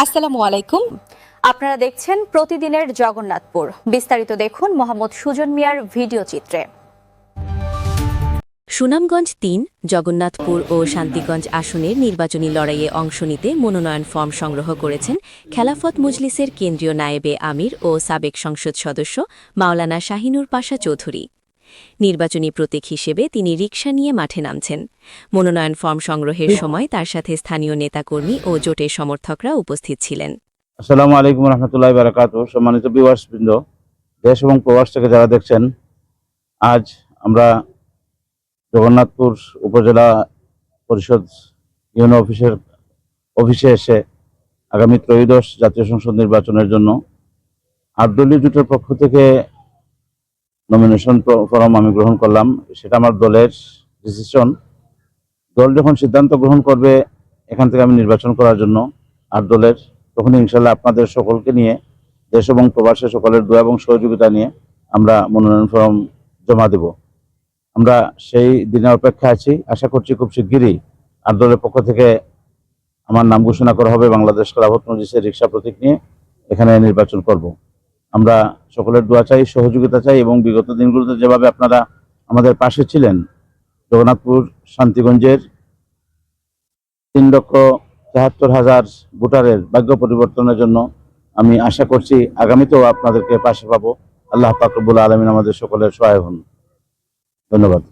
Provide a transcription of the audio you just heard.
আসসালামু আলাইকুম। আপনারা দেখছেন প্রতিদিনের জগন্নাথপুর। বিস্তারিত দেখুন মোহাম্মদ সুজন মিয়ার ভিডিও চিত্রে। সুনামগঞ্জ ৩, জগন্নাথপুর ও শান্তিগঞ্জ আসনের নির্বাচনী লড়াইয়ে অংশ নিতে মনোনয়ন ফর্ম সংগ্রহ করেছেন খেলাফত মজলিসের কেন্দ্রীয় নায়েবে আমির ও সাবেক সংসদ সদস্য মাওলানা শাহিনুর পাশা চৌধুরী। নির্বাচনী প্রতীক হিসেবে তিনি রিকশা নিয়ে মাঠে নামছেন। মনোনয়ন ফর্ম সংগ্রহের সময় তার সাথে স্থানীয় নেতাকর্মী ও জোটের সমর্থকরা উপস্থিত ছিলেন। আসসালামু আলাইকুম রহমতুল্লাহ বারাকাতুহু। সম্মানিত ভিউয়ার্সবৃন্দ, দেশ এবং প্রবাস থেকে যারা দেখছেন, আজ আমরা জগন্নাথপুর উপজেলা পরিষদ ইউনো অফিসে এসে আগামী ত্রয়োদশ জাতীয় সংসদ নির্বাচনের জন্য ৮ দলীয় জোটের পক্ষ থেকে নমিনেশন ফর্ম আমি গ্রহণ করলাম। সেটা আমার দলের ডিসিশন। দল যখন সিদ্ধান্ত গ্রহণ করবে এখান থেকে আমি নির্বাচন করার জন্য ৮ দলের, তখন ইনশাল্লাহ আপনাদের সকলকে নিয়ে, দেশ এবং প্রবাসে সকলের দোয়া এবং সহযোগিতা নিয়ে আমরা মনোনয়ন ফর্ম জমা দেব। আমরা সেই দিনের অপেক্ষা আছি। আশা করছি খুব শিগগিরই ৮ দলের পক্ষ থেকে আমার নাম ঘোষণা করা হবে। বাংলাদেশ খেলাফত মজলিসের রিকশা প্রতীক নিয়ে এখানে নির্বাচন করব। আমরা সকলের দোয়া চাই, সহযোগিতা চাই, এবং বিগত দিনগুলোতে যেভাবে আপনারা আমাদের পাশে ছিলেন, জগন্নাথপুর শান্তিগঞ্জের ৩,৭৪,০০০ ভোটারের ভাগ্য পরিবর্তনের জন্য আমি আশা করছি আগামীতেও আপনাদেরকে পাশে পাবো। আল্লাহ পাক রব্বুল আলামিন আমাদের সকলের সহায় হন। ধন্যবাদ।